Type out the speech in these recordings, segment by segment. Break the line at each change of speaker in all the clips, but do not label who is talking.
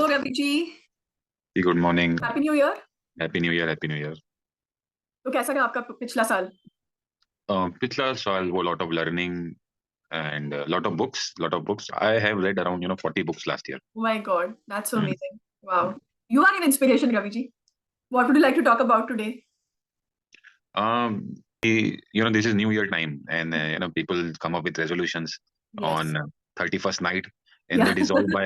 Ravi ji.
Good morning.
Happy new year.
Happy new year, happy new year.
तो कैसा रहा आपका पिछला साल?
पिछला साल वो lot of learning and lot of books I have read around 40 books last year.
My god, that's so
Hmm.
Amazing. Wow, you are an inspiration Ravi ji. What would you like to talk about today?
This is new year time, and people come up with resolutions
yes.
on 31st night, and
या
they dissolve by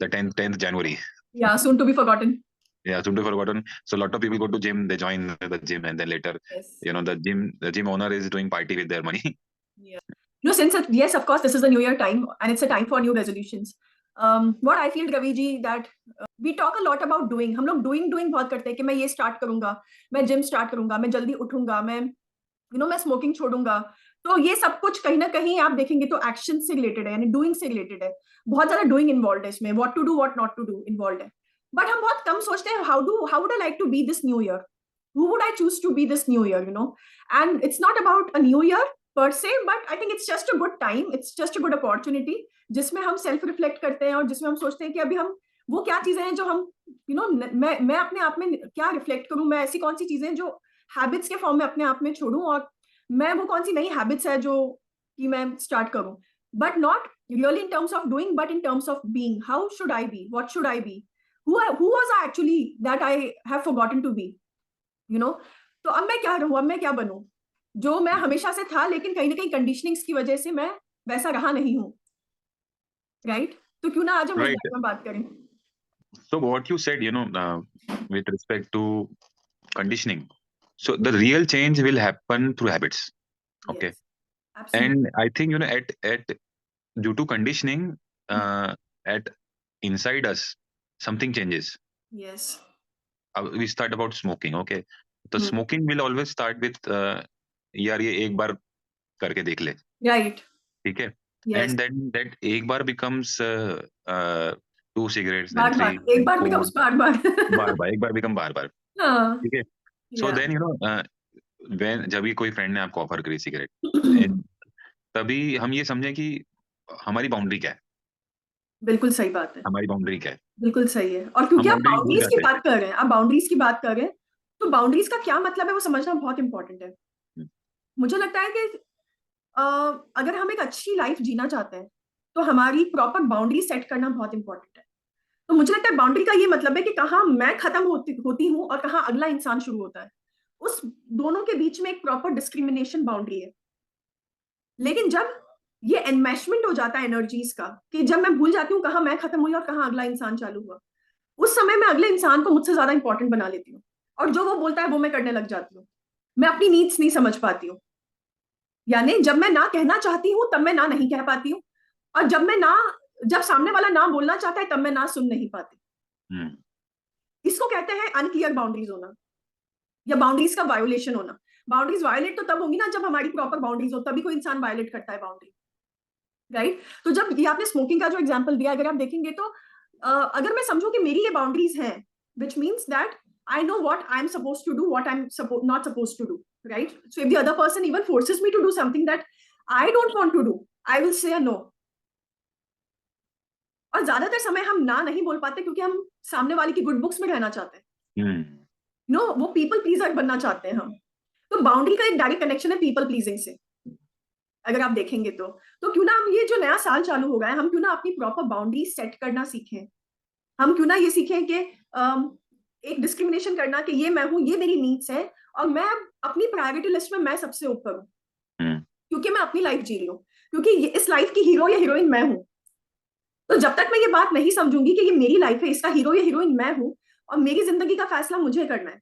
the 10th January.
या soon to be forgotten.
Yeah, soon to forgotten. So a lot of people go to gym, they join the gym, and then later,
yes.
the gym owner is doing party with their money.
Yeah. No, since yes, of course, this is the new year time, and it's a time for new resolutions. What I feel, Ravi ji, that we talk a lot about doing. हम लोग doing बहुत करते हैं कि मैं ये start करूंगा, मैं gym start करूंगा, मैं जल्दी उठूंगा, मैं स्मोकिंग छोड़ूंगा। तो ये सब कुछ कहीं ना कहीं आप देखेंगे तो एक्शन से रिलेटेड है, यानी डूइंग से रिलेटेड है। बहुत ज्यादा डूइंग इन्वॉल्व है इसमें, what to do what not to do involve है। बट हम बहुत कम सोचते हैं how would I like to be this new year, who would I choose to be this new year, and it's not about a new year per se, but I think it's just a good time, it's just a good opportunity जिसमें हम self reflect करते हैं और जिसमें हम सोचते हैं कि अभी हम वो क्या चीजें हैं जो हम मैं अपने आप में क्या रिफ्लेक्ट करूं, मैं ऐसी कौन सी चीजें जो हैबिट्स के फॉर्म में अपने आप में छोड़ूं, और मैं वो कौन सी नई हैबिट्स है जो कि मैं स्टार्ट करूं। But not really in terms of doing, but in terms of being, how should I be, what should I be, who was I actually that I have forgotten to be, you know. तो अब मैं क्या रहूं, अब मैं क्या बनूं जो मैं हमेशा से था, लेकिन कहीं ना कहीं कंडीशनिंग्स की वजह से मैं वैसा रहा नहीं हूं, राइट? तो क्यों ना आज हम इस
Right.
बारे में बात करें।
So what you said, with respect to conditioning. So the real change will happen through habits. Okay.
Yes, absolutely.
And I think, at due to conditioning, at inside us, something changes.
Yes.
We start about smoking. Okay. The smoking will always start with, यार ये एक बार करके देख ले.
Right.
ठीक है.
Yes.
And then that एक बार becomes 2 cigarettes, then
बार
3,
बार एक
then
बार
4.
बिकम्स बार बार।
बार बार एक बार become बार बार.
हाँ।
ठीक है. सो
या।
देन when जब भी कोई फ्रेंड ने आपको ऑफर करी सिगरेट, तभी हम ये समझे कि हमारी बाउंड्री क्या है.
बिल्कुल सही बात है।
हमारी बाउंड्री क्या है.
बिल्कुल सही है। और
हम
क्योंकि आप
बाउंड्री भूल
बाउंड्रीज की
जाते हैं.
बात कर रहे हैं, आप बाउंड्रीज की बात कर रहे हैं, तो बाउंड्रीज का क्या मतलब है वो समझना बहुत इंपॉर्टेंट है। मुझे लगता है कि अ, अगर हम एक अच्छी लाइफ जीना चाहते हैं तो हमारी प्रॉपर बाउंड्री सेट करना बहुत इंपॉर्टेंट है। तो मुझे लगता है बाउंड्री का ये मतलब है कि कहाँ मैं खत्म होती हूँ और कहाँ अगला इंसान शुरू होता है। उस दोनों के बीच में एक प्रॉपर डिस्क्रिमिनेशन बाउंड्री है। लेकिन जब ये एनमेशमेंट हो जाता है एनर्जीज का, कि जब मैं भूल जाती हूँ कहाँ मैं खत्म हुई और कहाँ अगला इंसान चालू हुआ, उस समय मैं अगले इंसान को मुझसे ज्यादा इंपॉर्टेंट बना लेती हूँ, और जो वो बोलता है वो मैं करने लग जाती हूँ। मैं अपनी नीड्स नहीं समझ पाती हूँ, यानी जब मैं ना कहना चाहती हूँ तब मैं ना नहीं कह पाती हूँ, और जब सामने वाला ना बोलना चाहता है तब मैं ना सुन नहीं पाती।
हम्म.
इसको कहते हैं अनक्लियर बाउंड्रीज होना, या बाउंड्रीज का वायोलेशन होना। बाउंड्रीज वायोलेट तो तब होगी ना जब हमारी प्रॉपर बाउंड्रीज हो, तभी कोई इंसान वायोलेट करता है बाउंड्री, राइट? तो जब ये आपने स्मोकिंग का जो एग्जांपल दिया, अगर आप देखेंगे तो अगर मैं समझूं कि मेरी ये बाउंड्रीज हैं, which means that I know what I'm supposed to do, what I'm not supposed to do, right? So if the other person even forces me to do something that I don't want to do, I will say a no. और ज्यादातर समय हम ना नहीं बोल पाते क्योंकि हम सामने वाले की गुड बुक्स में रहना चाहते हैं, वो पीपल प्लीजर बनना चाहते हैं हम। तो बाउंड्री का एक डायरेक्ट कनेक्शन है पीपल प्लीजिंग से, अगर आप देखेंगे तो क्यों ना हम ये जो नया साल चालू हो गया है, हम क्यों ना अपनी प्रॉपर बाउंड्री सेट करना सीखें। हम क्यों ना ये सीखें कि एक डिस्क्रिमिनेशन करना कि ये मैं हूं, ये मेरी नीड्स है, और मैं अपनी प्रायोरिटी लिस्ट में मैं सबसे ऊपर हूं, क्योंकि मैं अपनी लाइफ जी रही हूँ, क्योंकि इस लाइफ की हीरो या हीरोइन मैं हूं। तो जब तक मैं ये बात नहीं समझूंगी कि ये मेरी लाइफ है, इसका हीरो या हीरोइन मैं हूं, और मेरी जिंदगी का फैसला मुझे करना है,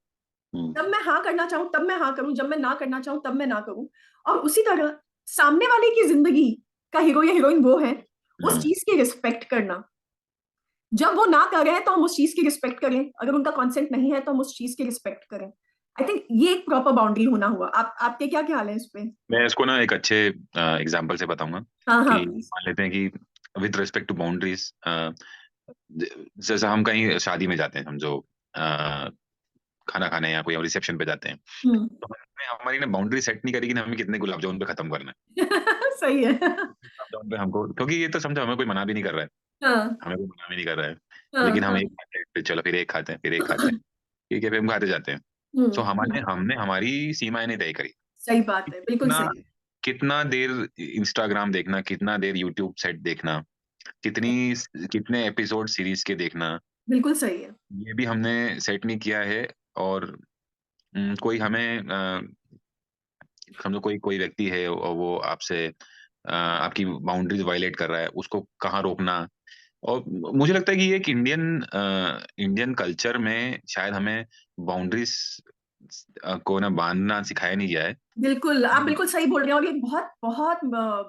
तब मैं हाँ करना चाहूं तब मैं हाँ करूं, जब मैं ना करना चाहूं तब मैं ना करूं। और उसी तरह सामने वाले की जिंदगी का हीरो या हीरोइन वो है, उस चीज की रिस्पेक्ट करना। जब वो ना कर रहे हैं तो हम उस चीज की रिस्पेक्ट करें, अगर उनका कंसेंट नहीं है तो हम उस चीज की रिस्पेक्ट करें। आई थिंक ये एक प्रॉपर बाउंड्री होना हुआ। आपके क्या ख्याल है इस पे?
मैं इसको ना एक अच्छे एग्जाम्पल से बताऊंगा.
हाँ हाँ
कि
प्लीज।
मान लेते हैं कि विद रिस्पेक्ट टू बाउंड्रीज, जैसे हम कहीं शादी में जाते हैं, समझो खाना खाने या कोई रिसेप्शन पे जाते हैं, तो हमने हमारी ना बाउंड्री सेट नहीं करी कि हमें कितने गुलाब जामुन पे खत्म करना है.
सही है।
गुलाब जामुन पे हमको, क्योंकि ये तो समझो हमें कोई मना भी नहीं कर रहा है.
हाँ,
हमें कोई मना भी नहीं कर रहा है,
हाँ,
लेकिन हम
हाँ।
एक खाते हैं, फिर चलो फिर एक खाते हैं, फिर एक खाते हैं, ठीक है, फिर हम खाते जाते हैं। सो हमने हमने हमारी सीमाएं नहीं तय करी।
सही बात है, बिल्कुल
कितना
सही है।
कितना देर इंस्टाग्राम देखना, कितना देर यूट्यूब सेट देखना, कितनी कितने एपिसोड सीरीज के देखना,
बिल्कुल सही है।
ये भी हमने सेट नहीं किया है। और कोई हमें समझो कोई कोई व्यक्ति है और वो आपसे आपकी बाउंड्रीज वायलेट कर रहा है, उसको कहाँ रोकना। और मुझे लगता है कि ये एक इंडियन कल्चर में शायद हमें बाउंड्रीज को ना बांधना सिखाया नहीं गया है।
बिल्कुल, आप बिल्कुल सही बोल रहे हैं और ये बहुत बहुत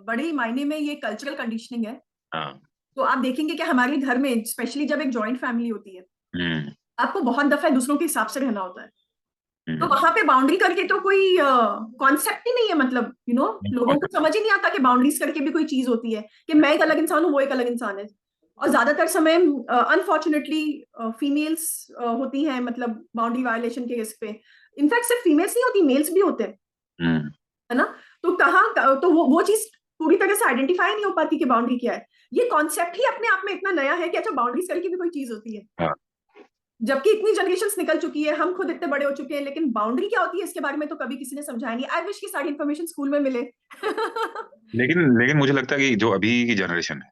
बड़े मायने में ये कल्चरल कंडीशनिंग है।
हाँ।
तो आप देखेंगे कि हमारे घर में स्पेशली जब एक जॉइंट फैमिली होती है,
हम्म।
आपको बहुत दफा दूसरों के हिसाब से रहना होता है। तो
हम्म।
वहां पे बाउंड्री करके तो कोई कॉन्सेप्ट ही नहीं है, मतलब लोगों को समझ ही नहीं आता कि बाउंड्रीज करके भी कोई चीज होती है, कि मैं एक अलग इंसान हूँ, वो एक अलग इंसान है। और ज्यादातर समय अनफॉर्चुनेटली फीमेल्स होती हैं, मतलब बाउंड्री वायलेशन के केस पे। इनफैक्ट सिर्फ फीमेल्स नहीं होती, मेल्स भी होते हैं,
हम्म।
है ना। तो कहाँ तो वो चीज पूरी तरह से आइडेंटिफाई नहीं हो पाती कि बाउंड्री क्या है। ये कॉन्सेप्ट ही अपने आप में इतना नया है कि अच्छा, बाउंड्रीज करके भी कोई चीज होती है।
हाँ।
जबकि इतनी जनरेशन निकल चुकी है, हम खुद इतने बड़े हो चुके हैं, लेकिन बाउंड्री क्या होती है इसके बारे में तो कभी किसी ने समझाया नहीं। आई विश की सारी इन्फॉर्मेशन स्कूल में मिले।
लेकिन लेकिन मुझे लगता है कि जो अभी की जनरेशन है,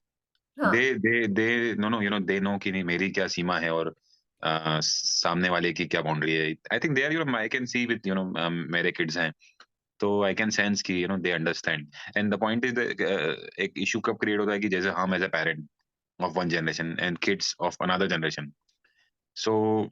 हाँ,
दे नो दे नो कि नहीं मेरी क्या सीमा है और सामने वाले की क्या बाउंड्री है। I think they are I can see with मेरे किड्स हैं, तो आई कैन सेंस कि they understand. And the point is एक इशू कब क्रिएट होता है कि जैसे हम as a parent of one generation and kids of another generation, so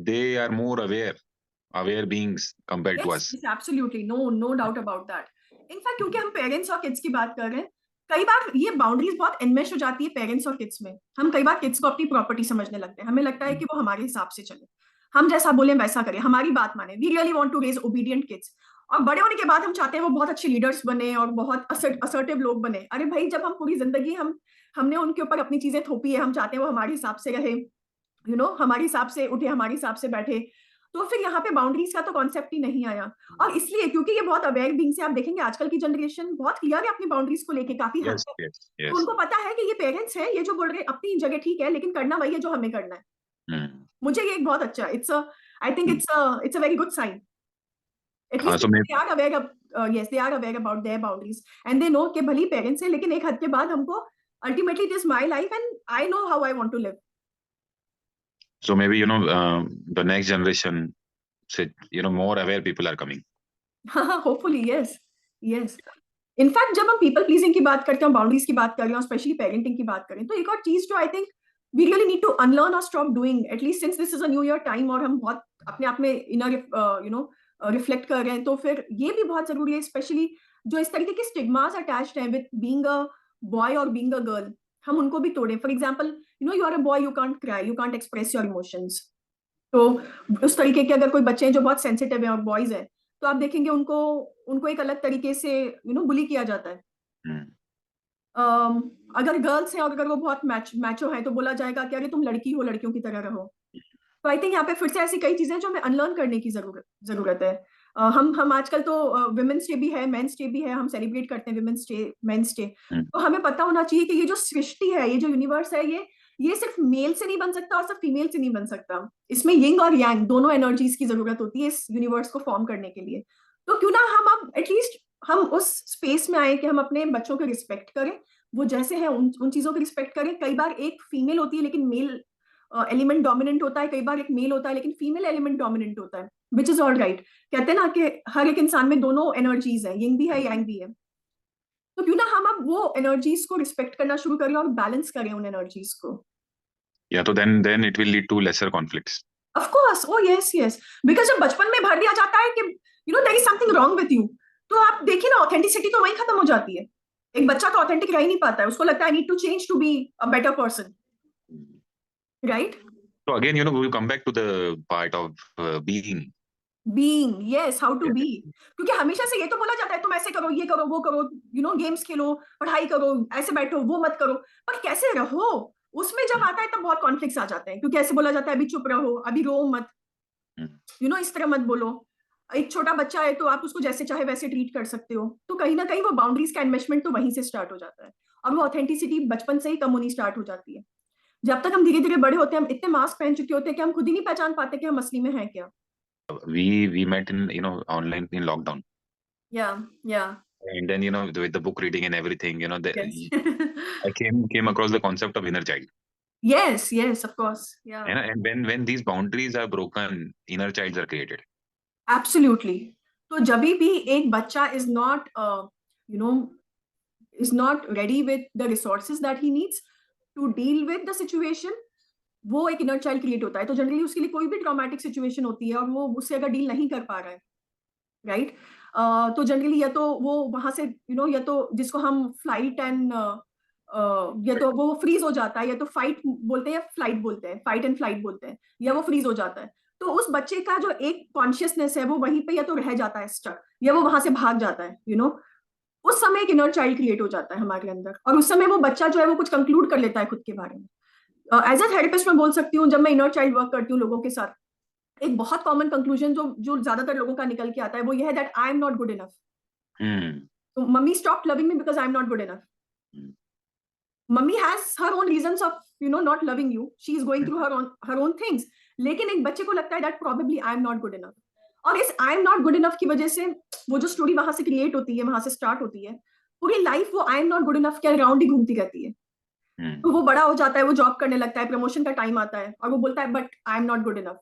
they are more aware beings compare to
yes,
us.
Absolutely, no no doubt about that. In fact क्योंकि हम parents और kids की बात कर रहे हैं, कई बार ये बाउंड्रीज बहुत एनमेश हो जाती है पेरेंट्स और किड्स में। हम कई बार किड्स को अपनी प्रॉपर्टी समझने लगते हैं, हमें लगता है कि वो हमारे हिसाब से चले, हम जैसा बोले वैसा करें, हमारी बात माने। We really want to raise obedient kids. और बड़े होने के बाद हम चाहते हैं वो बहुत अच्छे लीडर्स बने और बहुत असर्टिव लोग बने। अरे भाई, जब हम पूरी जिंदगी हमने उनके ऊपर अपनी चीजें थोपी है, हम चाहते हैं वो हमारे हिसाब से रहे, हमारे हिसाब से उठे, हमारे हिसाब से बैठे। तो फिर यहाँ पे बाउंड्रीज का तो कॉन्सेप्ट ही नहीं आया। और इसलिए क्योंकि ये बहुत अवेयर बीइंग से, आप देखेंगे आजकल की जनरेशन बहुत क्लियर है अपनी बाउंड्रीज को लेके, काफी हद
यस
तक।
यस
तो
यस।
उनको पता है कि ये पेरेंट्स हैं, ये जो बोल रहे हैं अपनी जगह ठीक है, लेकिन करना वही है जो हमें करना है।
हम्म।
मुझे ये एक बहुत अच्छा, it's a I think it's a very good sign.
हाँ
एटलीस्ट
सो मैं
they are aware, yes, they are aware about their boundaries and they know कि भले पेरेंट्स है, लेकिन एक हद के बाद हमको ultimately it is my life and I know how I want to live.
so maybe the next generation said more aware people are coming.
Hopefully, yes, yes. In fact जब हम पीपल प्लीजिंग की बात करते हैं, बाउंड्रीज की बात कर रहे हैं, स्पेशली पेरेंटिंग की बात करें, तो एक और चीज जो I think we really need to unlearn और stop doing, at least since this is a new year time और हम बहुत अपने आप में इनर रिफ्लेक्ट कर रहे हैं, तो फिर ये भी बहुत जरूरी है, स्पेशली जो इस तरीके के स्टिग्मास अटैच्ड हैं विद बीइंग अ बॉय और बीइंग अ गर्ल, हम उनको भी तोड़ें। For example, you are a boy, you can't cry, you can't express your emotions. तो उस तरीके के अगर कोई बच्चे हैं जो बहुत सेंसिटिव हैं और बॉयज हैं, तो आप देखेंगे उनको उनको एक अलग तरीके से बुली किया जाता है।
हम्म।
अम, अगर गर्ल्स हैं और अगर वो बहुत मैचो हैं, तो बोला जाएगा कि अरे तुम लड़की हो, लड़कियों की तरह रहो। तो आई थिंक यहाँ पे फिर से ऐसी कई चीजें जो हमें अनलर्न करने की जरूरत है। हम आजकल तो वुमेन्स डे भी है, मेंस डे भी है, हम सेलिब्रेट करते हैं वुमेन्स डे, मेंस डे।
हम्म।
तो हमें पता होना चाहिए कि ये जो सृष्टि है, ये जो यूनिवर्स है, ये सिर्फ मेल से नहीं बन सकता और सिर्फ फीमेल से नहीं बन सकता। इसमें यिंग और यांग दोनों एनर्जीज की जरूरत होती है इस यूनिवर्स को फॉर्म करने के लिए। तो क्यों ना हम अब एटलीस्ट हम उस स्पेस में आए कि हम अपने बच्चों को रिस्पेक्ट करें, वो जैसे हैं उन चीजों को रिस्पेक्ट करें। कई बार एक फीमेल होती है लेकिन मेल एलिमेंट डोमिनेंट होता है, कई बार एक मेल होता है लेकिन फीमेल एलिमेंट डोमिनेंट होता है, विच इज ऑल राइट। कहते हैं ना कि हर एक इंसान में दोनों एनर्जीज है, यिंग भी है, यांग भी है। तो क्यों ना हम अब वो एनर्जीज को रिस्पेक्ट करना शुरू करें और बैलेंस करें उन एनर्जीज को।
या तो then it will lead to lesser conflicts.
Of course, oh yes, yes. Because जब बचपन में भर दिया जाता है कि there is something wrong with you, तो आप देखिए ना, ऑथेंटिसिटी तो वहीं खत्म हो जाती है। एक बच्चा तो ऑथेंटिक रह ही नहीं पाता है, उसको लगता है I need to change to be a better person, right.
So again, we will come back to the part of being.
Being, yes, how to
Yeah.
Be. क्योंकि हमेशा से ये तो बोला जाता है तुम ऐसे करो, ये करो, वो करो, गेम्स खेलो, पढ़ाई करो, ऐसे बैठो, वो मत करो। पर कैसे रहो, उसमें जब
Mm.
आता है तब बहुत कॉन्फ्लिक्ट्स आ जाते हैं, क्योंकि ऐसे बोला जाता है अभी चुप रहो, अभी रो मत,
Mm.
इस तरह मत बोलो। एक छोटा बच्चा है तो आप उसको जैसे चाहे वैसे ट्रीट कर सकते हो, तो कहीं ना कहीं वो बाउंड्रीज का एनमेशमेंट तो वहीं से स्टार्ट हो जाता है। और वो ऑथेंटिसिटी बचपन से ही कम होनी स्टार्ट हो जाती है। जब तक हम धीरे धीरे बड़े होते हैं, हम इतने मास्क पहन चुके होते हैं कि हम खुद ही नहीं पहचान पाते कि हम असली में हैं क्या।
We met in online in lockdown,
या
and then with the book reading and everything,
yes
I came across the concept of inner child.
Yes yes of course या
And when these boundaries are broken, inner childs are created.
Absolutely. तो जब भी एक बच्चा is not you know is not ready with the resources that he needs to deal with the situation, वो एक inner child create होता है। तो जनरली उसके लिए कोई भी ट्रॉमेटिक सिचुएशन होती है और वो उससे अगर डील नहीं कर पा रहा है, राइट, तो जनरली या तो वो वहां से या तो जिसको हम फ्लाइट एंड या तो वो फ्रीज हो जाता है, या तो फाइट बोलते हैं या फ्लाइट बोलते हैं, फाइट एंड फ्लाइट बोलते हैं, या वो फ्रीज हो जाता है। तो उस बच्चे का जो एक कॉन्शियसनेस है वो वहीं पे या तो रह जाता है स्टक, या वो वहां से भाग जाता है उस समय एक इनर चाइल्ड क्रिएट हो जाता है हमारे अंदर, और उस समय वो बच्चा जो है वो कुछ कंक्लूड कर लेता है खुद के बारे में। एज अ थेरेपिस्ट मैं बोल सकती हूँ, जब मैं इनर चाइल्ड वर्क करती हूँ लोगों के साथ, एक बहुत कॉमन कंक्लूजन जो ज्यादातर लोगों का निकल के आता है वो ये है that I am not good enough. तो mummy stop loving me because I am not good enough. Mummy has her own reasons of not loving you, she is going through her own things, लेकिन एक बच्चे को लगता है that probably I am not good enough. और इस I am not good enough की वजह से वो जो स्टोरी वहां से क्रिएट होती है, वहां से स्टार्ट होती है, पूरी लाइफ वो आई एम नॉट गुड इनफ के अराउंड ही घूमती रहती है। तो वो बड़ा हो जाता है, वो जॉब करने लगता है, प्रमोशन का टाइम आता है और वो बोलता है but I am not good enough.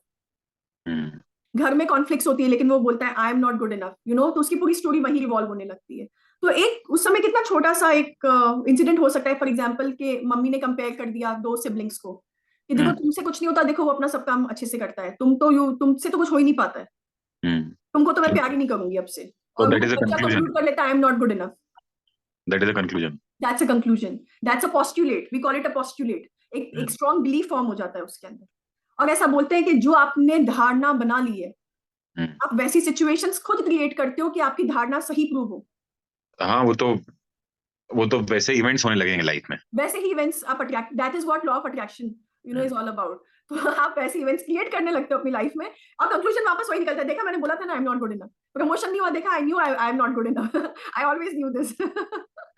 घर में कॉन्फ्लिक्ट्स होती है लेकिन वो बोलता है आई एम नॉट गुड इनफ, तो उसकी पूरी स्टोरी वही रिवॉल्व होने लगती है। तो एक उस समय कितना छोटा सा एक इंसिडेंट हो सकता है, फॉर एग्जाम्पल कि मम्मी ने कंपेयर कर दिया दो सिबलिंग्स को कि देखो तुमसे कुछ नहीं होता, देखो वो अपना सब काम अच्छे से करता है, तुमसे तो कुछ हो ही नहीं पाता है, तुमको तो मैं प्यार ही नहीं करूंगी अब से। और वो बच्चा कंक्लूड कर लेता है आई am not good enough.
That is a conclusion.
That's a conclusion. That's a postulate. We call it a postulate. एक स्ट्रॉन्ग बिलीफ फॉर्म हो जाता है उसके अंदर। और ऐसा बोलते हैं कि जो आपने धारणा बना ली है, आप वैसी सिचुएशंस खुद क्रिएट करते हो कि आपकी धारणा सही प्रूव हो।
हाँ, वो तो वैसे इवेंट्स होने लगेंगे लाइफ में,
वैसे ही इवेंट्स आप attract, that is what law of attraction is all about. तो आप वैसे इवेंट्स क्रिएट करने लगते हो अपनी लाइफ में और कंक्लूजन वापस वही निकलता है, देखा मैंने बोला था ना I am not good enough, promotion नहीं हुआ, देखा I knew I am not good enough, I always knew this.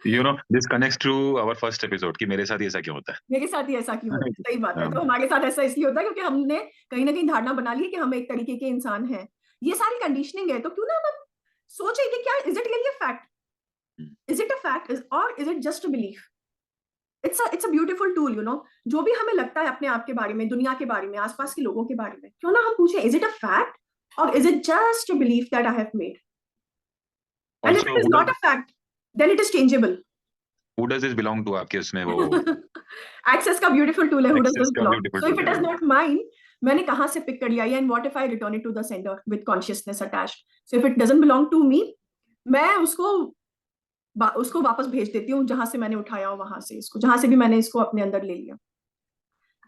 This connects to our first episode कि मेरे साथ ही ऐसा क्यों होता है,
मेरे साथ ही ऐसा क्यों होता है, सही बात है। तो हमारे साथ ऐसा इसलिए होता है क्योंकि हमने कहीं ना कहीं धारणा बना ली है कि हम एक तरीके के इंसान हैं। ये सारी कंडीशनिंग है, तो क्यों ना हम सोचे कि क्या is it really a fact, is it a fact और is it just a belief. It's a beautiful tool, जो भी हमें लगता है अपने आप के बारे में, दुनिया के बारे में, आसपास के लोगों के बारे में, क्यों ना हम पूछे इज इट अ फैक्ट और is it just a belief that I have made. And if it is not a fact then it is changeable.
Who does this belong to आपके उसमें वो
एक्सेस का ब्यूटीफुल टूल है, who does
access
this
का
belong,
beautiful
so if
tool
it is
है।
not mine, मैंने कहाँ से पिक कर लिया, and what if I return it to the sender with consciousness attached, so if it doesn't belong to me, मैं उसको वापस भेज देती हूँ जहां से मैंने उठाया हो, वहां से इसको, जहां से भी मैंने इसको अपने अंदर ले लिया।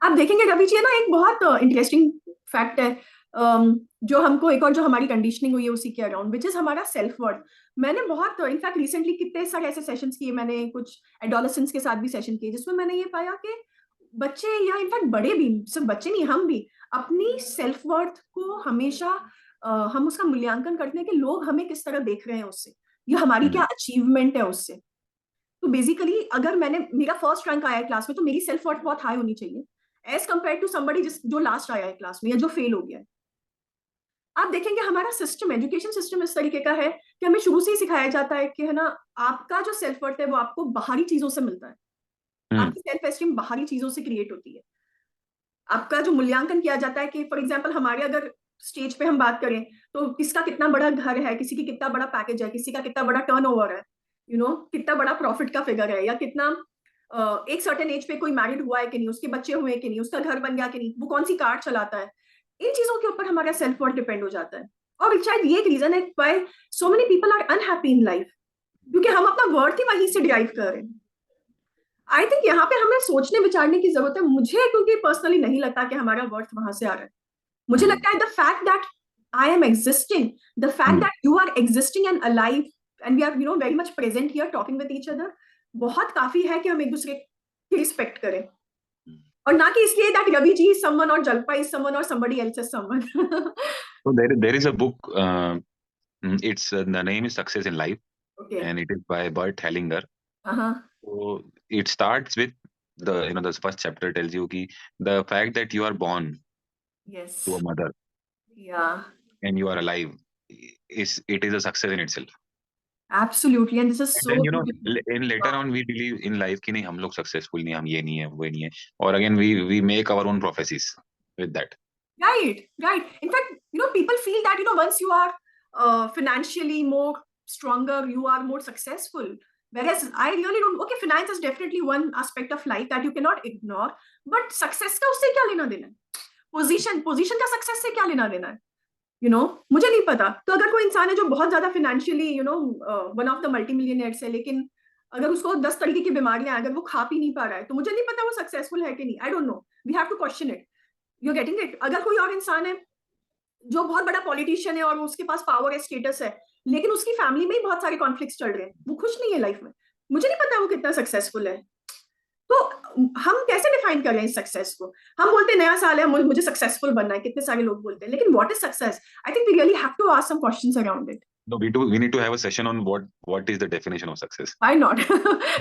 आप देखेंगे रवि जी, है ना, एक बहुत इंटरेस्टिंग फैक्ट है जो हमको एक और जो हमारी कंडीशनिंग हुई है उसी के अराउंड, विच इज हमारा सेल्फ वर्थ। मैंने बहुत इनफैक्ट रिसेंटली कितने सारे ऐसे सेशंस किए, मैंने कुछ एडोलेसेंट्स के साथ भी सेशन किए, जिसमें मैंने ये पाया कि बच्चे या इनफैक्ट बड़े भी, सिर्फ बच्चे नहीं, हम भी अपनी सेल्फ वर्थ को हमेशा हम उसका मूल्यांकन करते हैं कि लोग हमें किस तरह देख रहे हैं उससे, या हमारी क्या अचीवमेंट है उससे। तो बेसिकली अगर मेरा फर्स्ट रैंक आया है क्लास में, तो मेरी सेल्फ वर्थ बहुत हाई होनी चाहिए एज कंपेयर टू समबडी जो लास्ट आया है क्लास में या जो फेल हो गया है। आप देखेंगे हमारा सिस्टम, एजुकेशन सिस्टम इस तरीके का है कि हमें शुरू से ही सिखाया जाता है कि, है ना, आपका जो सेल्फ वर्थ है वो आपको बाहरी चीजों से मिलता है, आपकी सेल्फ एस्टीम बाहरी चीजों से क्रिएट होती है। आपका जो मूल्यांकन किया जाता है कि फॉर एग्जाम्पल हमारे अगर स्टेज पे हम बात करें तो किसका कितना बड़ा घर है, किसी की कितना बड़ा पैकेज है, किसी का कितना बड़ा टर्नओवर है, कितना बड़ा प्रॉफिट का फिगर है, या कितना एक सर्टेन एज पे कोई मैरिड हुआ है कि नहीं, उसके बच्चे हुए कि नहीं, उसका घर बन गया कि नहीं, वो कौन सी कार चलाता है, इन चीजों के ऊपर हमारा सेल्फ वर्थ डिपेंड हो जाता है। और शायद ये एक रीजन है why so many people are unhappy in life, क्योंकि हम अपना वर्थ ही वहीं से डिराइव कर रहे हैं। आई थिंक यहाँ पे हमें सोचने विचारने की जरूरत है। मुझे क्योंकि पर्सनली नहीं लगता कि हमारा वर्थ वहां से आ रहा है। मुझे लगता है the fact that I am existing, the fact that you are existing and alive and we are very much present here talking with each other, बहुत काफी है कि हम एक दूसरे की रिस्पेक्ट करें, और ना कि इसलिए that Ravi ji is someone और जल्पा इज समवन और somebody else is someone.
So there is a book, it's the name is Success in Life,
Okay.
and it is by Bert Hellinger.
Uh-huh.
So it starts with the first chapter tells you कि the fact that you are born to a
Yes.
mother
Yeah.
and you are alive is a success in itself.
Absolutely. And this is
And
so
then
beautiful.
in later
Wow.
on we believe in life कि नहीं हम लोग successful नहीं, हम ये नहीं है, वो नहीं है, और again we make our own prophecies with that.
Right, right. In fact, people feel that, once you are financially more stronger, you are more successful. Whereas I really don't. Okay, finance is definitely one aspect of life that you cannot ignore. But success का उससे क्या लेना देना है? Position का success से क्या लेना देना है? मुझे नहीं पता। तो अगर कोई इंसान है जो बहुत ज्यादा financially, one of the multi-millionaires है, लेकिन अगर उसको 10 तरीके की बीमारियां हैं, अगर वो खा पी नहीं पा रहा है, तो मुझे नहीं पता वो सक्सेसफुल है कि नहीं। I don't know. We have to question it. You getting it? अगर कोई और इंसान है जो बहुत बड़ा पॉलिटिशियन है और उसके पास पावर है, स्टेटस है, लेकिन उसकी फैमिली में ही बहुत सारे कॉन्फ्लिक्ट्स चल रहे हैं, वो खुश नहीं है लाइफ में, मुझे नहीं पता वो कितना सक्सेसफुल है। तो हम कैसे डिफाइन कर रहे हैं सक्सेस को? हम बोलते हैं नया साल है, मुझे सक्सेसफुल बनना है, कितने सारे लोग बोलते हैं, लेकिन what is success? I think we really have to ask some questions around it.
No, we need to have a session on what is the definition of success.
Why not?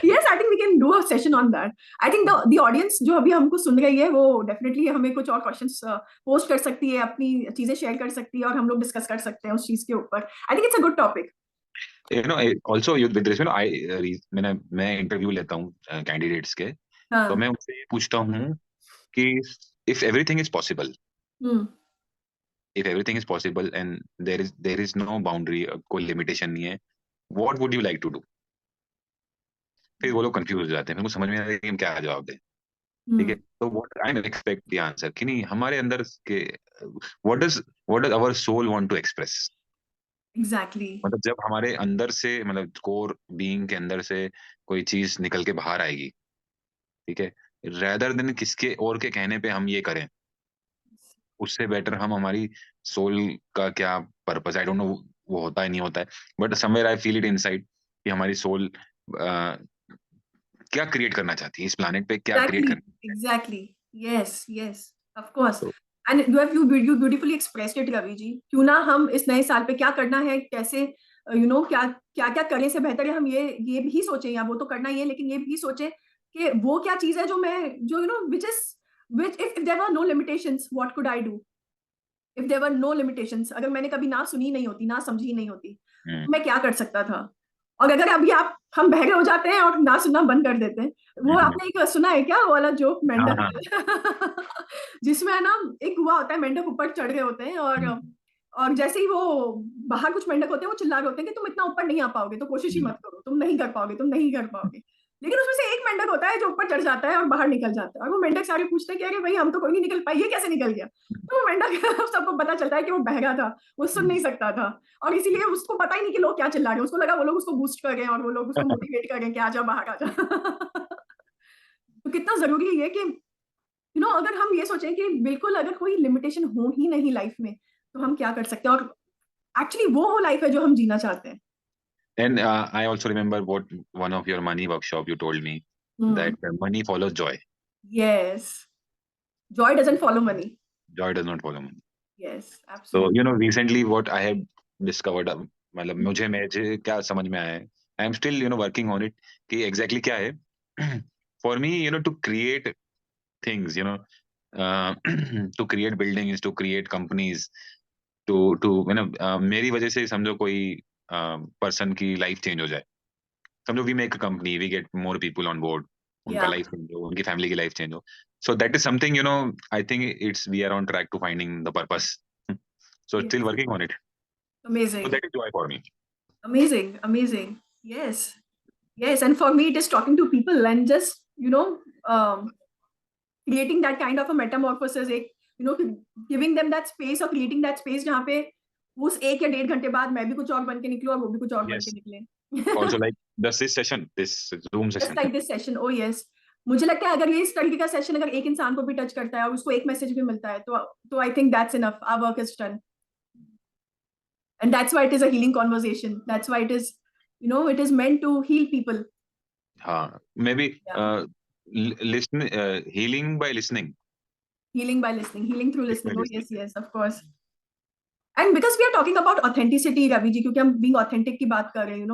Yes, I think we can do a session on that. I think the audience जो अभी हमको सुन रही है, वो definitely हमें कुछ और questions post कर सकती है, अपनी चीजें share कर सकती है, और हम लोग discuss कर सकते हैं उस चीज के ऊपर. I think it's a good topic.
Also with this, मैं इंटरव्यू लेता हूँ कैंडिडेट्स के, तो मैं उनसे ये पूछता हूँ कि if everything is possible, if everything is possible and there is no boundary, कोई limitation नहीं है, what would you like to do? फिर वो लोग कंफ्यूज हो जाते हैं, फिर मुझे समझ में नहीं आता कि हम क्या जवाब दें। ठीक है, तो what I expect the answer कि नहीं हमारे अंदर के what does our soul want to express.
Exactly.
मतलब जब हमारे अंदर से, मतलब कोर बीइंग के अंदर से कोई चीज निकल के बाहर आएगी, ठीक है, रेदर देन किसके और के कहने पे हम ये करें, उससे बेटर हम हमारी सोल का क्या पर्पस, आई डोंट नो वो होता है नहीं होता है, but somewhere I feel it inside कि हमारी सोल क्या क्रिएट करना चाहती है इस प्लानेट पे, क्या क्रिएट
Exactly.
करना
Exactly. Yes. Yes. Of course.
है।
And you beautifully expressed it, Ravi ji. क्यों ना हम इस नए साल पे क्या करना है, कैसे क्या क्या क्या करने से बेहतर है, हम ये भी सोचें, या वो तो करना ही है, लेकिन ये भी सोचें कि वो क्या चीज है जो मैं, जो which if there were no limitations, what could I do? If there were no limitations, अगर मैंने कभी ना सुनी नहीं होती, ना समझी नहीं होती, तो मैं क्या कर सकता था? और अगर अभी हम बहरे हो जाते हैं और ना सुनना बंद कर देते हैं, वो आपने एक सुना है क्या, वो वाला जोक
हाँ
मेंढक
हाँ
जिसमें है ना, एक हुआ होता है, मेंढक ऊपर चढ़ गए होते हैं, और जैसे ही वो बाहर कुछ मेंढक होते हैं, वो चिल्ला रहे होते हैं कि तुम इतना ऊपर नहीं आ पाओगे, तो कोशिश ही मत करो, तुम नहीं कर पाओगे, तुम नहीं कर पाओगे। लेकिन उसमें से एक मेंढक होता है जो ऊपर चढ़ जाता है और बाहर निकल जाता है, और वो मेंढक सारे पूछते हैं कि अरे भाई, हम तो कोई नहीं निकल पाए, ये कैसे निकल गया? तो वो मेंढक सबको पता चलता है कि वो बहरा था, वो सुन नहीं सकता था, और इसीलिए उसको पता ही नहीं कि लोग क्या चिल्ला रहे हैं, उसको लगा वो लोग उसको बूस्ट कर रहे हैं और वो लोग उसको मोटिवेट कर रहे हैं कि आजा बाहर आजा। तो कितना जरूरी है कि अगर हम ये सोचें कि बिल्कुल अगर कोई लिमिटेशन हो ही नहीं लाइफ में, तो हम क्या कर सकते हैं, और एक्चुअली वो लाइफ है जो हम जीना चाहते हैं।
And I also remember what one of your money workshop you told me that money follows joy.
Yes, Joy doesn't follow money.
Joy does not follow money.
Yes,
So
absolutely.
recently what I have discovered, मतलब मुझे क्या समझ में आया है, I am still working on it कि exactly क्या है। For me to create things, to create buildings, to create companies, to मेरी वजह से समझो कोई पर्सन की लाइफ चेंज हो जाए, समझो we make a company, we get more people on board, उनका
या,
लाइफ चेंज हो, उनकी फैमिली की लाइफ चेंज हो, so that is something I think it's we are on track to finding the purpose, so still
yes,
working on it, so
amazing,
that is joy for me.
Amazing, amazing. Yes, yes, and for me it is talking to people and just creating that kind of a metamorphosis, एक giving them that space or creating that space जहाँ पे उस 1 या 1.5 घंटे बाद मैं भी कुछ और बन के निकलूं और वो भी कुछ और बन के
Yes,
निकले।
also like this session, this Zoom
just
session.
Like this session, O yes. मुझे लगता है अगर ये इस तरीके का सेशन अगर एक इंसान को भी टच करता है और उसको एक मैसेज भी मिलता है, तो I think that's enough, our work is done, and that's why it is a healing conversation, that's why it is it is meant to heal people.
हाँ, maybe listen, healing by listening.
Healing by listening, healing through
Healing by
listening, oh
listening.
yes, yes, of course. And because we are talking about authenticity, Ravi ji, क्योंकि हम being authentic की बात कर रहे हैं,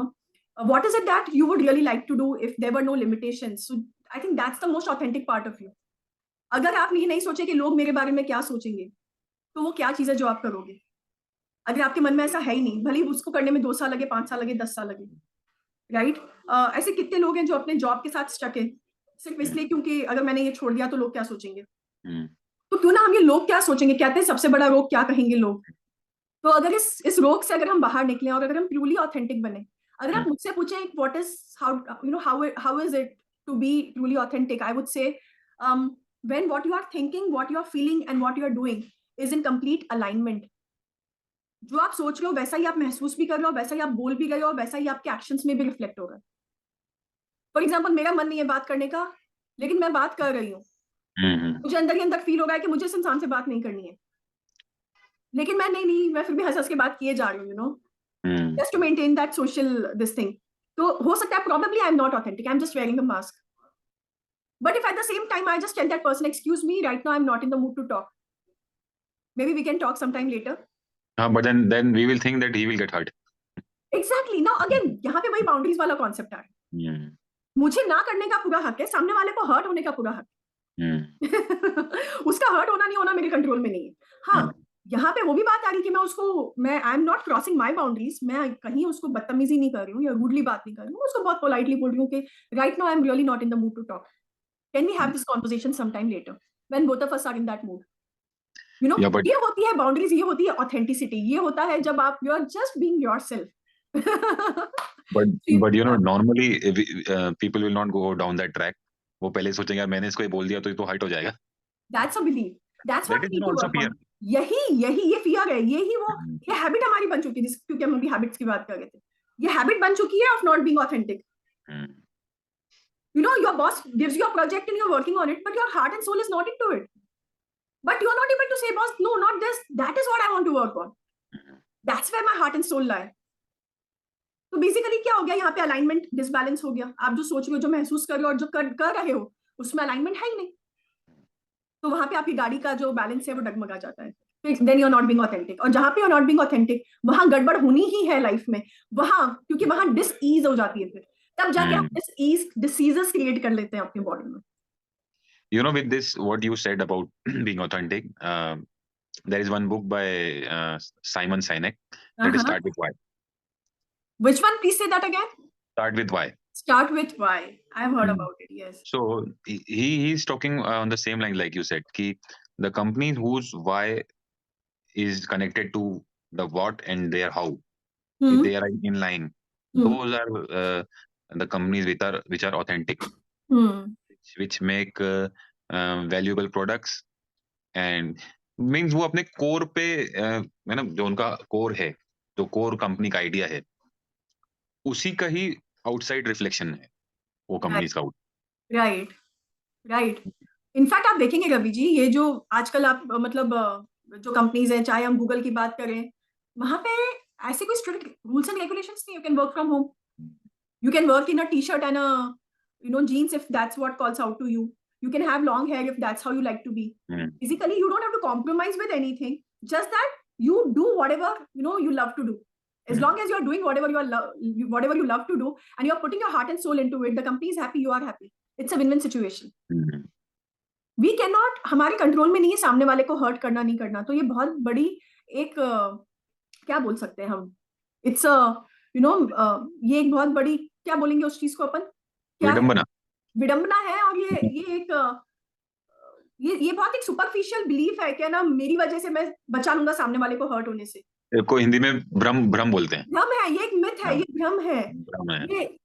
what is it that you would really like to do if there were no limitations? So I think that's the most authentic part of you. अगर आप ये नहीं सोचे कि लोग मेरे बारे में क्या सोचेंगे, तो वो क्या चीज है जो आप करोगे? अगर आपके मन में ऐसा है ही नहीं, भले ही उसको करने में 2 साल लगे, 5 साल लगे, 10 साल लगे, राइट? ऐसे कितने लोग हैं जो अपने जॉब के साथ स्टक है सिर्फ इसलिए क्योंकि अगर मैंने ये छोड़ दिया तो लोग क्या सोचेंगे? तो क्यों ना हम ये लोग क्या सोचेंगे, कहते हैं सबसे बड़ा रोग क्या कहेंगे लोग। तो अगर इस रोग से अगर हम बाहर निकले और अगर हम ट्रूली ऑथेंटिक बने, अगर आप मुझसे पूछें what is how is it to be truly authentic, I would say when what you are thinking, what you are feeling and what you are doing is in complete alignment. जो आप सोच रहे हो वैसा ही आप महसूस भी कर रहे हो, वैसा ही आप बोल भी रहे हो, वैसा ही आपके एक्शंस में भी रिफ्लेक्ट होगा। फॉर एग्जाम्पल, मेरा मन नहीं है बात करने का, लेकिन मैं बात कर रही हूँ, मुझे अंदर ही अंदर फील हो रहा है कि मुझे इस इंसान से बात नहीं करनी है, लेकिन मैं फिर भी हंस हंस के बात किए जा रही हूँ, you know, just to maintain that social this thing. तो हो सकता है probably I'm not authentic, I'm just wearing a mask. But if at the same time I just tell that person, excuse me, right now I'm not in the mood to talk, maybe we can talk sometime later.
But then we will think that he will get hurt.
Exactly. Now again, यहाँ पे वही boundaries वाला concept आ रहा है। मुझे ना करने का पूरा हक है, सामने वाले को हर्ट होने का पूरा हक है। उसका हर्ट होना नहीं होना मेरे कंट्रोल में नहीं है। हाँ, यहाँ पे वो भी बात आ रही कि मैं आई am not crossing my boundaries, मैं कहीं उसको बदतमीजी नहीं कर रही हूँ या रूडली बात नहीं कर रही हूँ, उसको बहुत पोलाइटली बोल रही हूँ कि right now I am really not in the mood to talk, can we have this conversation sometime later when both of us are in that mood. You know, ये होती है बाउंड्रीज, ये होती है ऑथेंटिसिटी, ये होता है जब आप you are just being yourself.
but you know, normally people will not go down that track. वो पहले सोचेंगे यार मैंने इसको ये बोल दिया तो ये तो हर्ट हो जाएगा।
That's a belief. That's what
That
we
is
need to
also
work
fear.
on. यही ये फियर है, ये हैबिट हमारी बन चुकी है, क्योंकि हम अभी हैबिट्स की बात कर रहे थे। ये हैबिट बन चुकी है of not being authentic. You know, your boss gives you a project and you're working on it, but your heart and soul is not into it. But you're not able to say, boss, no, not this. That is what I want to work on. That's where my heart and soul lie. तो basically क्या हो गया यहाँ पे, alignment disbalance हो गया। आप जो सोच रहे हो, जो महसूस कर रहे हो और जो कर रहे हो, उसमें अलाइनमेंट है ही नहीं। तो वहां पे आपकी गाड़ी का जो बैलेंस है वो डगमगा जाता है। Then you are not being authentic, और जहां पे you are not being authentic वहां गड़बड़ होनी ही है लाइफ में, वहां क्योंकि वहां डिसईज हो जाती है, फिर तब जाके आप डिसीजेस क्रिएट कर लेते हैं अपनी बॉडी में।
You know, with this, what you said about being authentic, there is one book by Simon Sinek that is Start With Why.
Which one? Please say that again.
Start With Why.
Start with why. I've heard about it. Yes.
So he's talking on the same line like you said, ki the companies whose why is connected to the what and their how, if they are in line, those are the companies which are authentic, which make valuable products, and means वो अपने core पे है ना, जो उनका core है, जो core company का आइडिया है, उसी का ही आउटसाइड रिफ्लेक्शन है वो कंपनीज का।
राइट। इनफैक्ट आप देखेंगे रवि जी, ये जो आजकल आप मतलब जो कंपनीज हैं, चाहे हम गूगल की बात करें, वहां पे ऐसे कोई स्ट्रिक्ट रूल्स एंड रेगुलेशंस नहीं। You can work from home, you can work in a T shirt and jeans if that's what calls out to you. You can have long hair if that's how you like to be. Physically, you don't have to compromise with anything. Just that you do whatever you love to do. As long as you're doing whatever you love to do, and you're putting your heart and soul into it, the company is happy, you are happy. It's a win-win situation. We cannot, हमारे control में नहीं है सामने वाले को hurt करना नहीं करना। तो ये बहुत बड़ी एक क्या बोल सकते हैं हम, इट्स ये एक बहुत बड़ी, क्या बोलेंगे उस चीज को अपन, विडंबना है। और ये एक ये बहुत एक सुपरफिशियल बिलीफ है कि ना मेरी वजह से मैं बचा लूंगा सामने वाले को हर्ट होने से।
को हिंदी में भ्रम बोलते हैं।
भ्रम है, ये एक मिथ है, ये भ्रम है।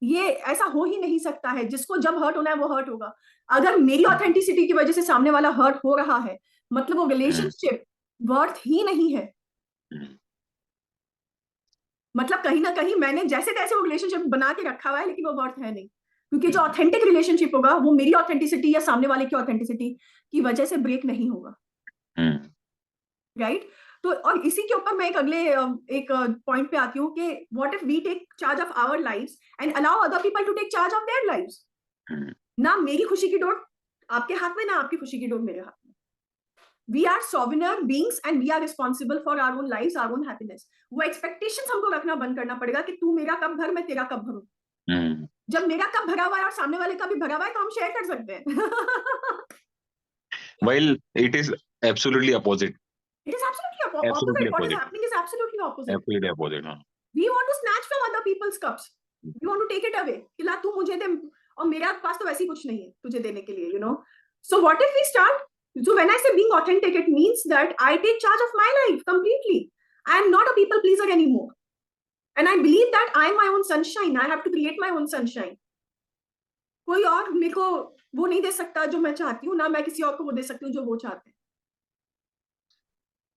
ये ऐसा हो ही नहीं सकता है। जिसको जब हर्ट होना है वो हर्ट होगा। अगर मेरी ऑथेंटिसिटी की वजह से सामने वाला हर्ट हो रहा है, मतलब वो रिलेशनशिप वर्थ ही नहीं है। मतलब कहीं ना कहीं मैंने जैसे तैसे वो रिलेशनशिप बना के रखा हुआ है, लेकिन वो वर्थ है नहीं। क्योंकि जो ऑथेंटिक रिलेशनशिप होगा वो मेरी ऑथेंटिसिटी या सामने वाले की ऑथेंटिसिटी की वजह से ब्रेक नहीं होगा। राइट? तो और इसी के ऊपर मैं एक अगले एक पॉइंट पे आती हूँ कि what if we take charge of our lives and allow other people to take charge of their lives. ना मेरी खुशी की डोर आपके हाथ में, ना आपकी खुशी की डोर मेरे हाथ में। We are sovereign beings and we are responsible for our own lives, our own happiness. वो expectations हमको रखना बंद करना पड़ेगा कि तू मेरा कब भर, मैं तेरा कब भरूं। जब मेरा कप भरा हुआ है और सामने वाले का भी भरा हुआ है तो हम शेयर कर सकते हैं।
While it is absolutely opposite.
It is absolutely
Absolutely
opposite. What is
opposite.
happening is absolutely opposite.
Absolutely opposite. हाँ.
We want to snatch from other people's cups. We want to take it away. कि ला तू मुझे दे और मेरा पास तो वैसे ही कुछ नहीं है तुझे देने के लिए, you know. So what if we start? So when I say being authentic, it means that I take charge of my life completely. I am not a people pleaser anymore. And I believe that I am my own sunshine. I have to create my own sunshine. कोई और मेरे को वो नहीं दे सकता जो मैं चाहती हूँ, ना मैं किसी और को वो दे सकती हूँ जो वो चाहते हैं.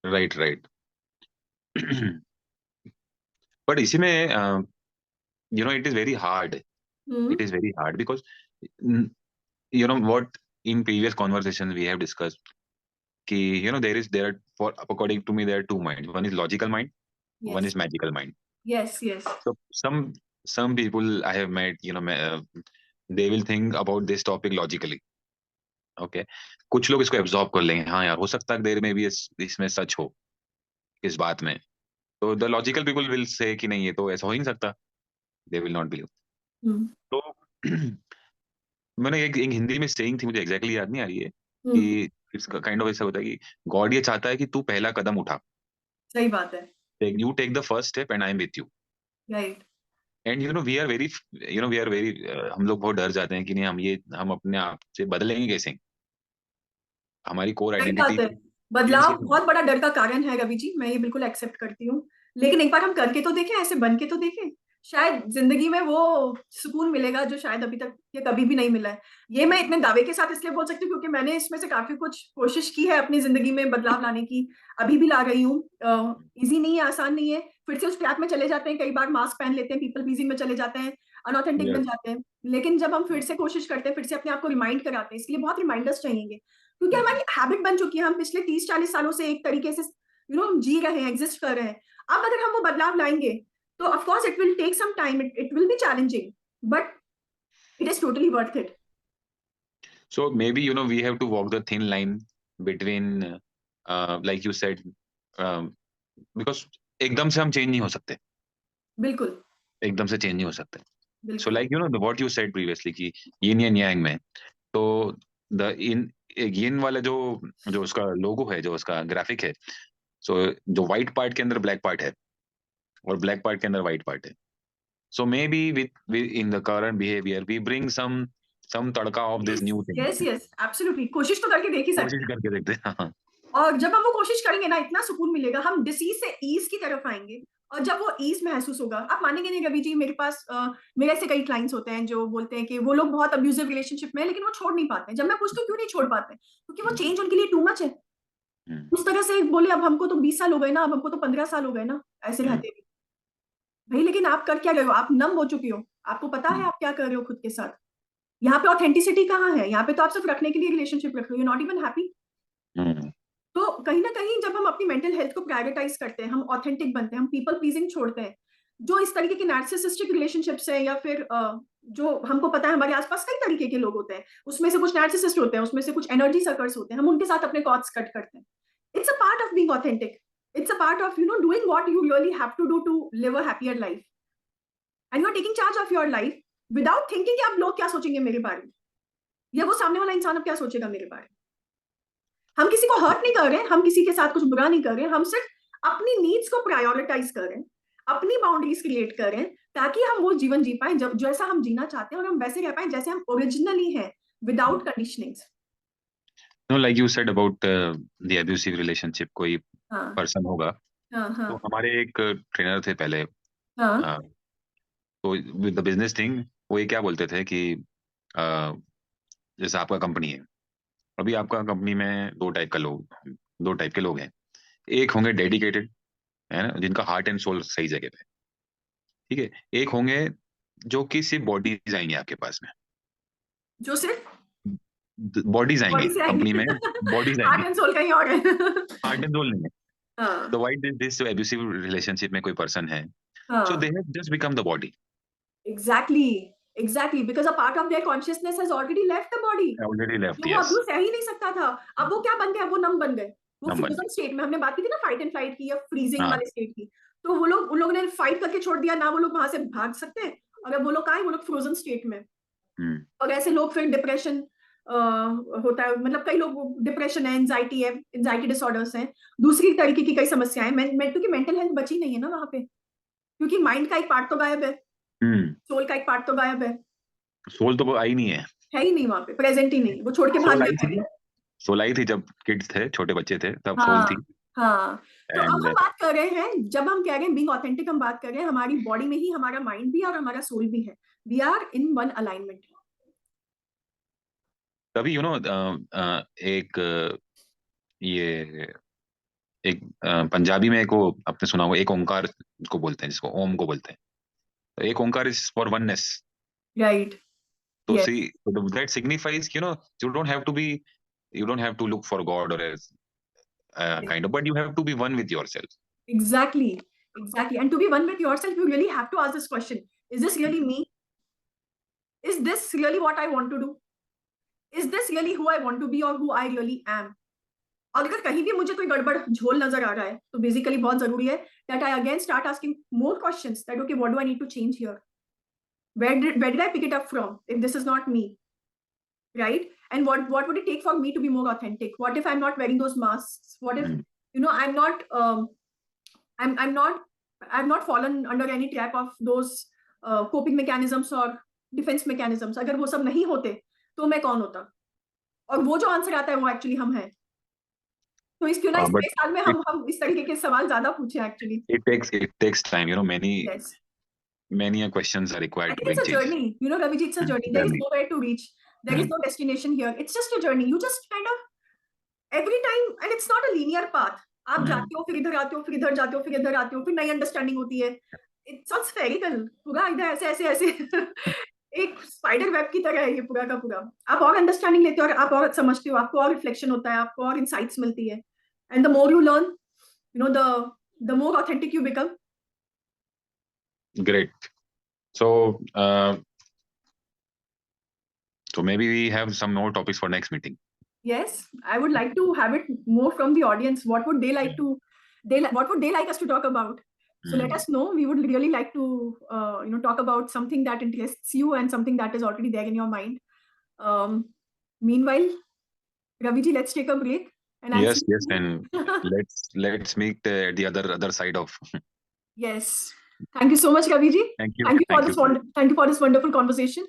Right, right. But इसी में it is very hard. It is very hard because what in previous conversations we have discussed कि there are according to me there are two minds. One is logical mind,
Yes.
one is magical mind.
Yes, yes.
So some people I have met, they will think about this topic logically. Okay, कुछ लोग इसको absorb कर लेंगे, हाँ यार हो सकता है देर में भी इसमें सच हो इस बात में. तो the logical people will say कि नहीं ये तो ऐसा हो ही नहीं सकता, दे विल नॉट बिलीव. तो मैंने एक हिंदी में सेइंग थी, मुझे एग्जैक्टली याद नहीं आ रही है कि इसका काइंड ऑफ ऐसा होता है कि गॉड ये चाहता है कि तू पहला कदम उठा.
सही बात है.
You take the first step and I am with you.
Right.
And we are very हम लोग बहुत डर जाते हैं कि नहीं हम अपने आप से बदलेंगे कैसे, हमारी कोर आइडेंटिटी.
बदलाव बहुत बड़ा डर का कारण है रवि जी, मैं ये बिल्कुल एक्सेप्ट करती हूँ. लेकिन एक बार हम करके तो देखें, ऐसे बन के तो देखें, शायद जिंदगी में वो सुकून मिलेगा जो शायद अभी तक ये कभी भी नहीं मिला है. ये मैं इतने दावे के साथ इसलिए बोल सकती हूँ क्योंकि मैंने इसमें से काफी कुछ कोशिश की है अपनी जिंदगी में बदलाव लाने की, अभी भी ला रही हूँ. इजी नहीं है, आसान नहीं है. फिर से उस ट्रैप में चले जाते हैं, कई बार मास्क पहन लेते हैं, पीपल प्लीजिंग में चले जाते हैं, अनऑथेंटिक बन जाते हैं. लेकिन जब हम फिर से कोशिश करते हैं, फिर से अपने आप को रिमाइंड कराते हैं, इसलिए बहुत रिमाइंडर्स चाहिए क्योंकि हमारी हैबिट बन चुकी है. हम पिछले 30-40 सालों से एक तरीके से जी रहे हैं, एग्जिस्ट कर रहे हैं. अब अगर हम वो बदलाव लाएंगे तो of course it will take some time, it will be challenging, but it is totally worth it.
So maybe we have to walk the thin line between like you said, because एकदम से हम change नहीं हो सकते.
बिल्कुल
एकदम से change नहीं हो सकते. So like what you said previously कि yin and yang में, तो the yin वाला जो उसका लोगो है, जो उसका ग्राफिक है, so जो व्हाइट पार्ट के अंदर ब्लैक पार्ट है और ब्लैक पार्ट के अंदर व्हाइट पार्ट है. So maybe with in the current behavior we bring some tadka of this new thing.
yes absolutely. कोशिश तो करके देख ही सकते हैं.
कोशिश करके देखते हैं.
और जब हम वो कोशिश करेंगे ना, इतना सुकून मिलेगा, हम डिसीज से ईज की तरफ आएंगे. और जब वो ईज महसूस होगा, आप मानेंगे नहीं रवि जी, मेरे पास मेरे ऐसे कई क्लाइंट्स होते हैं जो बोलते हैं कि वो लोग बहुत अब्यूजिव रिलेशनशिप में है लेकिन वो छोड़ नहीं पाते. जब मैं पूछती हूँ क्यों नहीं छोड़ पाते, क्योंकि वो चेंज उनके लिए टू मच है. उस तरह से बोले अब हमको तो 20 साल हो गए ना, अब हमको तो 15 साल हो गए ना ऐसे रहते भी. भाई लेकिन आप कर क्या रहे हो, आप नम हो चुके हो, आपको पता है आप क्या कर रहे हो खुद के साथ. यहाँ पे ऑथेंटिसिटी कहाँ है? यहाँ पे तो आप सिर्फ रखने के लिए रिलेशनशिप रख रहे हो, यू नॉट इवन हैप्पी. तो कहीं ना कहीं जब हम अपनी मेंटल हेल्थ को प्रायोरिटाइज करते हैं, हम ऑथेंटिक बनते हैं, हम पीपल प्लीजिंग छोड़ते हैं, जो इस तरीके की नार्सिसिस्टिक रिलेशनशिप्स है या फिर जो हमको पता है हमारे आसपास कई तरीके के लोग होते हैं, उसमें से कुछ नार्सिसिस्ट होते हैं, उसमें से कुछ एनर्जी सर्कर्स होते हैं, हम उनके साथ अपने कॉर्ड्स कट करते हैं. It's a part of being authentic. It's a part of doing what you really have to do to live a happier life. And you are taking charge of your life without thinking कि अब लोग क्या सोचेंगे मेरे बारे में, या वो सामने वाला इंसान अब क्या सोचेगा मेरे बारे में. हम किसी को हर्ट नहीं कर रहे हैं, हम किसी के साथ कुछ बुरा नहीं कर रहे हैं, हम सिर्फ अपनी नीड्स को प्रायोरिटाइज कर रहे हैं, अपनी बाउंड्रीज क्रिएट कर रहे हैं ताकि हम वो जीवन जी पाए जैसा हम जीना चाहते हैं और हम वैसे रह पाए जैसे हम ओरिजिनली हैं, without conditionings.
No, like you said about the abusive relationship, कोई पर्सन होगा. तो हमारे एक ट्रेनर थे पहले, तो विद द बिजनेस थिंग वो ये क्या बोलते थे कि जैसे आपका कंपनी है, अभी आपका कंपनी में दो टाइप के लोग हैं. एक होंगे डेडिकेटेड, है ना, जिनका हार्ट एंड सोल सही जगह पे, ठीक है. एक होंगे जो कि सिर्फ बॉडीज आएंगे आपके पास में,
जो सिर्फ
बॉडीज आएंगे कंपनी में, बॉडीज आएंगे,
हार्ट एंड सोल कहीं और है.
हार्ट एंड सोल नहीं है. तो व्हाई दिस एब्यूसिव रिलेशनशिप में कोई पर्सन है, so they have just become the body.
Exactly, because a part of their consciousness has already left the body.
Already left,
yes. वो अब्यूज सह ही नहीं सकता था, अब वो क्या बन गए, वो नम बन गए. वो फ्रोजन स्टेट में, हमने बात की थी ना फाइट एंड फ्लाइट की या फ्रीजिंग वाले स्टेट की, तो उन लोगों ने फाइट करके छोड़ दिया ना, वो लोग वहां से भाग सकते हैं अगर वो लोग कहाँ है, वो लोग फ्रोजन स्टेट में।
हम्म।
और ऐसे लोग फिर डिप्रेशन होता है, मतलब कई लोग डिप्रेशन है, एंजाइटी डिसऑर्डर्स हैं, दूसरी तरीके की कई समस्याएं, क्योंकि मेंटल हेल्थ बची नहीं है ना वहां पे, क्योंकि माइंड का एक पार्ट तो गायब है, सोल का एक पार्ट तो गायब है
सोल तो वो आई नहीं है
ही नहीं वहां पे, प्रेजेंट ही नहीं, वो छोड़ के भाग
सोल आई
गया
थी
है।
सोल आई थी जब किड्स थे, छोटे बच्चे थे, तब सोल
हाँ
थी।
हाँ। तो अब
एंड
हम बात कर रहे हैं, जब हम कह रहे हैं बीइंग ऑथेंटिक, हम बात कर रहे हैं हमारी बॉडी में ही हमारा माइंड भी है और हमारा सोल भी है, we are in one alignment.
तभी एक ये एक पंजाबी में एक वो आपने सुना होगा, एक ओंकार को बोलते हैं, जिसको ओम को बोलते हैं। तो Ek Onkar is for oneness.
Right.
तो
yes.
See that signifies you don't have to be, you don't have to look for God or as kind of, but you have to be one with yourself.
Exactly. Exactly. And to be one with yourself, you really have to ask this question: is this really me? Is this really what I want to do? Is this really who I want to be or who I really am? और अगर कहीं भी मुझे कोई गड़बड़ झोल नजर आ रहा है, तो बेसिकली बहुत जरूरी है that I again start asking more questions, that okay, what do I need to change here? Where did I pick it up from if this is not me? Right? And what would it take for me to be more authentic? What if I'm not wearing those masks? What if I'm not I'm not I've not fallen under any trap of those coping mechanisms or defense mechanisms. अगर वो सब नहीं होते तो मैं कौन होता? और वो जो आंसर आता है वो एक्चुअली हम हैं। तो इस क्यों ना इस
But
नए साल में
it
हम इस तरीके के सवाल ज्यादा पूछें actually.
it takes time.
Yes.
Many questions are
I
required to
think it's
bring
a
change.
journey. Ravi ji, it's a journey. There is
Journey.
nowhere to reach. There is no destination here. It's just a journey. You just kind of every time, and it's not a linear path. आप जाते हो, फिर इधर आते हो, फिर इधर जाते हो, फिर इधर आते हो, फिर नई अंडरस्टैंडिंग होती है। इट्स सॉट्स फेरिकल, पूरा इधर ऐसे ऐसे ऐसे एक स्पाइडर वेब की तरह है ये पूरा का पूरा। आप और अंडरस्टैंडिंग लेते हो और आप और समझते हो, आपको और रिफ्लेक्शन होता है, आपको और इनसाइट्स मिलती है। And the more you learn, the more authentic you become.
Great. So, maybe we have some more topics for next meeting.
Yes, I would like to have it more from the audience. What would they like to, what would they like us to talk about? So let us know. We would really like to, talk about something that interests you and something that is already there in your mind. Meanwhile, Ravi ji, let's take a break. And I'll
Yes,
see
yes,
you.
and let's meet at the other side of.
Yes. Thank you so much, Ravi ji.
Thank you.
Thank you for
Thank
this
you.
thank you for this wonderful conversation.